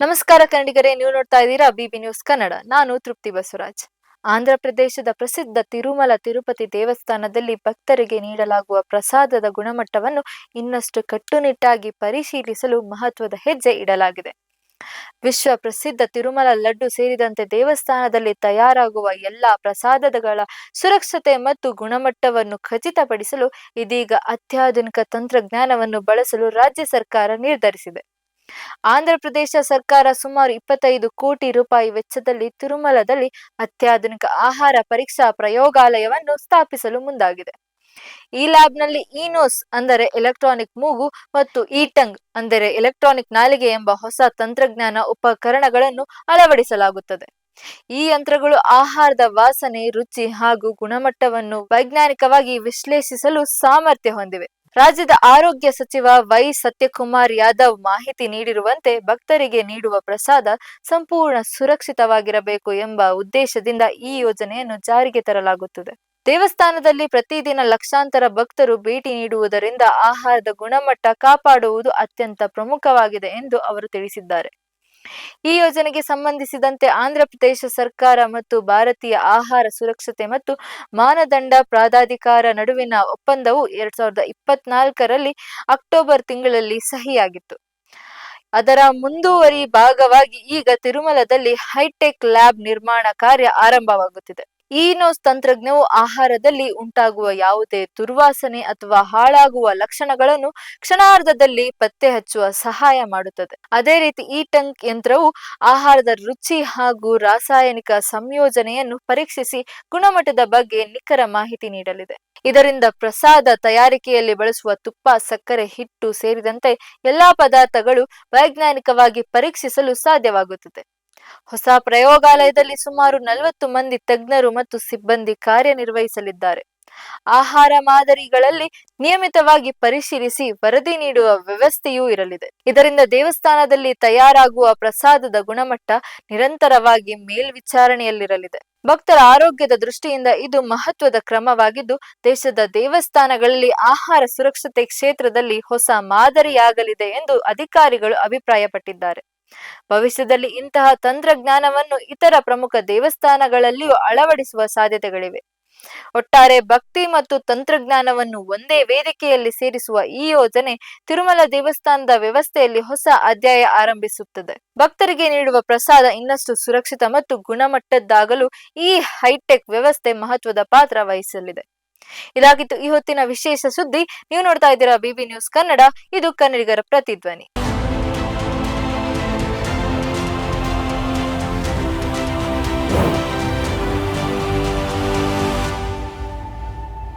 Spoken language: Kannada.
ನಮಸ್ಕಾರ ಕನ್ನಡಿಗರೇ, ನೀವು ನೋಡ್ತಾ ಇದ್ದೀರಾ ಬಿಬಿ ನ್ಯೂಸ್ ಕನ್ನಡ. ನಾನು ತೃಪ್ತಿ ಬಸವರಾಜ್. ಆಂಧ್ರ ಪ್ರದೇಶದ ಪ್ರಸಿದ್ಧ ತಿರುಮಲ ತಿರುಪತಿ ದೇವಸ್ಥಾನದಲ್ಲಿ ಭಕ್ತರಿಗೆ ನೀಡಲಾಗುವ ಪ್ರಸಾದದ ಗುಣಮಟ್ಟವನ್ನು ಇನ್ನಷ್ಟು ಕಟ್ಟುನಿಟ್ಟಾಗಿ ಪರಿಶೀಲಿಸಲು ಮಹತ್ವದ ಹೆಜ್ಜೆ ಇಡಲಾಗಿದೆ. ವಿಶ್ವ ಪ್ರಸಿದ್ಧ ತಿರುಮಲ ಲಡ್ಡು ಸೇರಿದಂತೆ ದೇವಸ್ಥಾನದಲ್ಲಿ ತಯಾರಾಗುವ ಎಲ್ಲಾ ಪ್ರಸಾದಗಳ ಸುರಕ್ಷತೆ ಮತ್ತು ಗುಣಮಟ್ಟವನ್ನು ಖಚಿತಪಡಿಸಲು ಇದೀಗ ಅತ್ಯಾಧುನಿಕ ತಂತ್ರಜ್ಞಾನವನ್ನು ಬಳಸಲು ರಾಜ್ಯ ಸರ್ಕಾರ ನಿರ್ಧರಿಸಿದೆ. ಆಂಧ್ರ ಪ್ರದೇಶ ಸರ್ಕಾರ ಸುಮಾರು 25 ಕೋಟಿ ರೂಪಾಯಿ ವೆಚ್ಚದಲ್ಲಿ ತಿರುಮಲದಲ್ಲಿ ಅತ್ಯಾಧುನಿಕ ಆಹಾರ ಪರೀಕ್ಷಾ ಪ್ರಯೋಗಾಲಯವನ್ನು ಸ್ಥಾಪಿಸಲು ಮುಂದಾಗಿದೆ. ಈ ಲ್ಯಾಬ್ನಲ್ಲಿ ಇನೋಸ್ ಅಂದರೆ ಎಲೆಕ್ಟ್ರಾನಿಕ್ ಮೂಗು ಮತ್ತು ಇಟಂಗ್ ಅಂದರೆ ಎಲೆಕ್ಟ್ರಾನಿಕ್ ನಾಲಿಗೆ ಎಂಬ ಹೊಸ ತಂತ್ರಜ್ಞಾನ ಉಪಕರಣಗಳನ್ನು ಅಳವಡಿಸಲಾಗುತ್ತದೆ. ಈ ಯಂತ್ರಗಳು ಆಹಾರದ ವಾಸನೆ, ರುಚಿ ಹಾಗೂ ಗುಣಮಟ್ಟವನ್ನು ವೈಜ್ಞಾನಿಕವಾಗಿ ವಿಶ್ಲೇಷಿಸಲು ಸಾಮರ್ಥ್ಯ ಹೊಂದಿವೆ. ರಾಜ್ಯದ ಆರೋಗ್ಯ ಸಚಿವ ವೈ ಸತ್ಯಕುಮಾರ್ ಯಾದವ್ ಮಾಹಿತಿ ನೀಡಿರುವಂತೆ, ಭಕ್ತರಿಗೆ ನೀಡುವ ಪ್ರಸಾದ ಸಂಪೂರ್ಣ ಸುರಕ್ಷಿತವಾಗಿರಬೇಕು ಎಂಬ ಉದ್ದೇಶದಿಂದ ಈ ಯೋಜನೆಯನ್ನು ಜಾರಿಗೆ ತರಲಾಗುತ್ತದೆ. ದೇವಸ್ಥಾನದಲ್ಲಿ ಪ್ರತಿದಿನ ಲಕ್ಷಾಂತರ ಭಕ್ತರು ಭೇಟಿ ನೀಡುವುದರಿಂದ ಆಹಾರದ ಗುಣಮಟ್ಟ ಕಾಪಾಡುವುದು ಅತ್ಯಂತ ಪ್ರಮುಖವಾಗಿದೆ ಎಂದು ಅವರು ತಿಳಿಸಿದ್ದಾರೆ. ಈ ಯೋಜನೆಗೆ ಸಂಬಂಧಿಸಿದಂತೆ ಆಂಧ್ರ ಪ್ರದೇಶ ಸರ್ಕಾರ ಮತ್ತು ಭಾರತೀಯ ಆಹಾರ ಸುರಕ್ಷತೆ ಮತ್ತು ಮಾನದಂಡ ಪ್ರಾಧಿಕಾರ ನಡುವಿನ ಒಪ್ಪಂದವು 2024ರಲ್ಲಿ ಅಕ್ಟೋಬರ್ ತಿಂಗಳಲ್ಲಿ ಸಹಿಯಾಗಿತ್ತು. ಅದರ ಮುಂದುವರಿ ಭಾಗವಾಗಿ ಈಗ ತಿರುಮಲದಲ್ಲಿ ಹೈಟೆಕ್ ಲ್ಯಾಬ್ ನಿರ್ಮಾಣ ಕಾರ್ಯ ಆರಂಭವಾಗುತ್ತಿದೆ. ಇನೋಸ್ ತಂತ್ರಜ್ಞವು ಆಹಾರದಲ್ಲಿ ಉಂಟಾಗುವ ಯಾವುದೇ ದುರ್ವಾಸನೆ ಅಥವಾ ಹಾಳಾಗುವ ಲಕ್ಷಣಗಳನ್ನು ಕ್ಷಣಾರ್ಧದಲ್ಲಿ ಪತ್ತೆ ಹಚ್ಚುವ ಸಹಾಯ ಮಾಡುತ್ತದೆ. ಅದೇ ರೀತಿ ಇಟಂಗ್ ಯಂತ್ರವು ಆಹಾರದ ರುಚಿ ಹಾಗೂ ರಾಸಾಯನಿಕ ಸಂಯೋಜನೆಯನ್ನು ಪರೀಕ್ಷಿಸಿ ಗುಣಮಟ್ಟದ ಬಗ್ಗೆ ನಿಖರ ಮಾಹಿತಿ ನೀಡಲಿದೆ. ಇದರಿಂದ ಪ್ರಸಾದ ತಯಾರಿಕೆಯಲ್ಲಿ ಬಳಸುವ ತುಪ್ಪ, ಸಕ್ಕರೆ, ಹಿಟ್ಟು ಸೇರಿದಂತೆ ಎಲ್ಲಾ ಪದಾರ್ಥಗಳು ವೈಜ್ಞಾನಿಕವಾಗಿ ಪರೀಕ್ಷಿಸಲು ಸಾಧ್ಯವಾಗುತ್ತದೆ. ಹೊಸ ಪ್ರಯೋಗಾಲಯದಲ್ಲಿ ಸುಮಾರು 40 ಮಂದಿ ತಜ್ಞರು ಮತ್ತು ಸಿಬ್ಬಂದಿ ಕಾರ್ಯನಿರ್ವಹಿಸಲಿದ್ದಾರೆ. ಆಹಾರ ಮಾದರಿಗಳಲ್ಲಿ ನಿಯಮಿತವಾಗಿ ಪರಿಶೀಲಿಸಿ ವರದಿ ನೀಡುವ ವ್ಯವಸ್ಥೆಯೂ ಇರಲಿದೆ. ಇದರಿಂದ ದೇವಸ್ಥಾನದಲ್ಲಿ ತಯಾರಾಗುವ ಪ್ರಸಾದದ ಗುಣಮಟ್ಟ ನಿರಂತರವಾಗಿ ಮೇಲ್ವಿಚಾರಣೆಯಲ್ಲಿರಲಿದೆ. ಭಕ್ತರ ಆರೋಗ್ಯದ ದೃಷ್ಟಿಯಿಂದ ಇದು ಮಹತ್ವದ ಕ್ರಮವಾಗಿದ್ದು, ದೇಶದ ದೇವಸ್ಥಾನಗಳಲ್ಲಿ ಆಹಾರ ಸುರಕ್ಷತೆ ಕ್ಷೇತ್ರದಲ್ಲಿ ಹೊಸ ಮಾದರಿಯಾಗಲಿದೆ ಎಂದು ಅಧಿಕಾರಿಗಳು ಅಭಿಪ್ರಾಯಪಟ್ಟಿದ್ದಾರೆ. ಭವಿಷ್ಯದಲ್ಲಿ ಇಂತಹ ತಂತ್ರಜ್ಞಾನವನ್ನು ಇತರ ಪ್ರಮುಖ ದೇವಸ್ಥಾನಗಳಲ್ಲಿಯೂ ಅಳವಡಿಸುವ ಸಾಧ್ಯತೆಗಳಿವೆ. ಒಟ್ಟಾರೆ ಭಕ್ತಿ ಮತ್ತು ತಂತ್ರಜ್ಞಾನವನ್ನು ಒಂದೇ ವೇದಿಕೆಯಲ್ಲಿ ಸೇರಿಸುವ ಈ ಯೋಜನೆ ತಿರುಮಲ ದೇವಸ್ಥಾನದ ವ್ಯವಸ್ಥೆಯಲ್ಲಿ ಹೊಸ ಅಧ್ಯಾಯ ಆರಂಭಿಸುತ್ತದೆ. ಭಕ್ತರಿಗೆ ನೀಡುವ ಪ್ರಸಾದ ಇನ್ನಷ್ಟು ಸುರಕ್ಷಿತ ಮತ್ತು ಗುಣಮಟ್ಟದ್ದಾಗಲು ಈ ಹೈಟೆಕ್ ವ್ಯವಸ್ಥೆ ಮಹತ್ವದ ಪಾತ್ರ ವಹಿಸಲಿದೆ. ಇದಾಗಿತ್ತು ಈ ಹೊತ್ತಿನ ವಿಶೇಷ ಸುದ್ದಿ. ನೀವು ನೋಡ್ತಾ ಇದ್ದೀರಾ ಬಿಬಿ ನ್ಯೂಸ್ ಕನ್ನಡ. ಇದು ಕನ್ನಡಿಗರ ಪ್ರತಿಧ್ವನಿ.